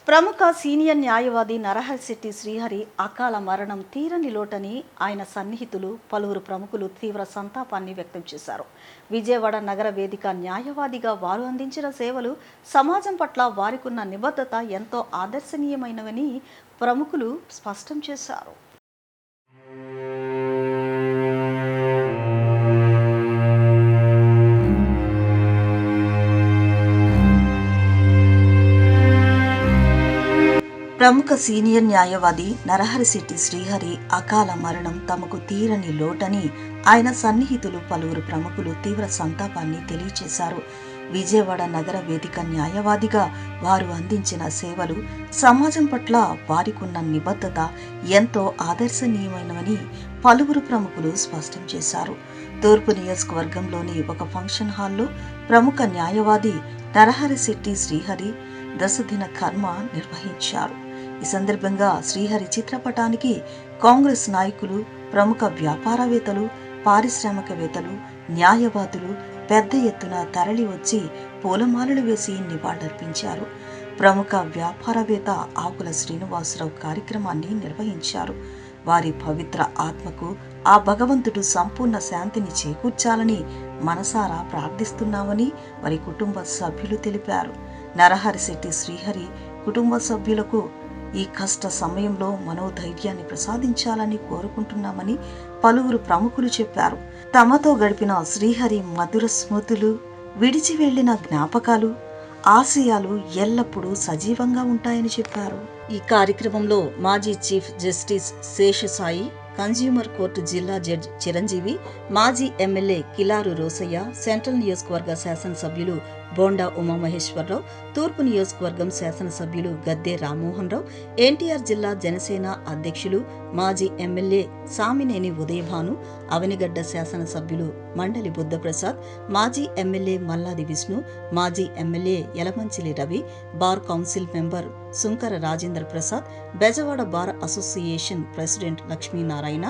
ప్రముఖ సీనియర్ న్యాయవాది నరహరిశెట్టి శ్రీహరి అకాల మరణం తీరని లోటని ఆయన సన్నిహితులు పలువురు ప్రముఖులు తీవ్ర సంతాపాన్ని వ్యక్తం చేశారు. విజయవాడ నగర వేదిక న్యాయవాదిగా వారు అందించిన సేవలు సమాజం పట్ల వారికున్న నిబద్ధత ఎంతో ఆదర్శనీయమైనవని ప్రముఖులు స్పష్టం చేశారు. ప్రముఖ సీనియర్ న్యాయవాది నరహరిశెట్టి శ్రీహరి అకాల మరణం తమకు తీరని లోటని ఆయన సన్నిహితులు పలువురు ప్రముఖులు తీవ్ర సంతాపాన్ని తెలియజేశారు. విజయవాడ నగర వేదిక న్యాయవాదిగా వారు అందించిన సేవలు సమాజం పట్ల వారికున్న నిబద్ధత ఎంతో ఆదర్శనీయమైనవని పలువురు ప్రముఖులు స్పష్టం చేశారు. తూర్పు నియోజకవర్గంలోని ఒక ఫంక్షన్ హాల్లో ప్రముఖ న్యాయవాది నరహరిశెట్టి శ్రీహరి దశదిన కర్మ నిర్వహించారు. ఈ సందర్భంగా శ్రీహరి చిత్రపటానికి కాంగ్రెస్ నాయకులు, ప్రముఖ వ్యాపారవేత్తలు, పారిశ్రామికవేత్తలు, న్యాయవాదులు పెద్ద ఎత్తున తరలి వచ్చి పూలమాలలు వేసి నివాళులర్పించారు. ప్రముఖ వ్యాపారవేత్త ఆకుల శ్రీనివాసరావు కార్యక్రమాన్ని నిర్వహించారు. వారి పవిత్ర ఆత్మకు ఆ భగవంతుడు సంపూర్ణ శాంతిని చేకూర్చాలని మనసారా ప్రార్థిస్తున్నామని వారి కుటుంబ సభ్యులు తెలిపారు. నరహరిశెట్టి శ్రీహరి కుటుంబ సభ్యులకు ఈ కష్ట సమయంలో మనోధైర్యాన్ని ప్రసాదించాలని కోరుకుంటున్నామని పలువురు ప్రముఖులు చెప్పారు. తమతో గడిపిన శ్రీహరి మధుర స్మృతులు, విడిచి వెళ్లిన జ్ఞాపకాలు, ఆశయాలు ఎల్లప్పుడూ సజీవంగా ఉంటాయని చెప్పారు. ఈ కార్యక్రమంలో మాజీ chief justice Seshasai, consumer court జిల్లా జడ్జి చిరంజీవి, మాజీ ఎమ్మెల్యే కిలారు రోసయ్య, సెంట్రల్ నియోజకవర్గ శాసనసభ్యులు బోండా ఉమామహేశ్వరరావు, తూర్పు నియోజకవర్గం శాసనసభ్యులు గద్దె రామ్మోహన్ రావు, ఎన్టీఆర్ జిల్లా జనసేన అధ్యక్షులు మాజీ ఎమ్మెల్యే సామినేని ఉదయభాను, అవనిగడ్డ శాసనసభ్యులు మండలి బుద్ధప్రసాద్, మాజీ ఎమ్మెల్యే మల్లాది విష్ణు, మాజీ MLA Yalamanchili Ravi, bar council member Sunkara Rajendra Prasad, Bezawada bar association president Lakshminarayana,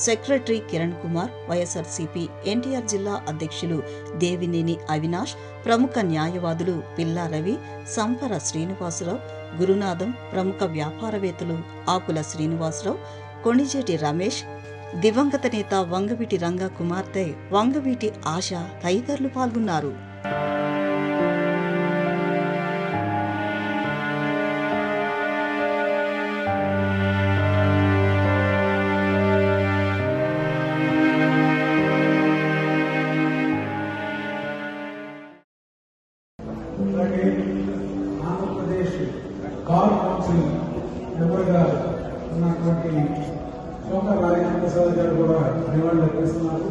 secretary Kiran Kumar, YSRCP NTR జిల్లా అధ్యక్షులు దేవినేని అవినాష్, ప్రముఖ న్యాయవాదులు పిల్లా రవి, సంపర శ్రీనివాసరావు, గురునాథం, ప్రముఖ వ్యాపారవేత్తలు ఆకుల శ్రీనివాసరావు, కొణిజేటి రమేష్, దివంగత నేత వంగవీటి రంగా కుమార్తె వంగవీటి ఆశ తదితరులు పాల్గొన్నారు. అలాగే ఆంధ్రప్రదేశ్ బార్ కౌన్సిల్ మెంబర్గా ఉన్నటువంటి శోకర్ రాజేంద్ర ప్రసాద్ గారు కూడా నివాళులు అర్పిస్తున్నారు.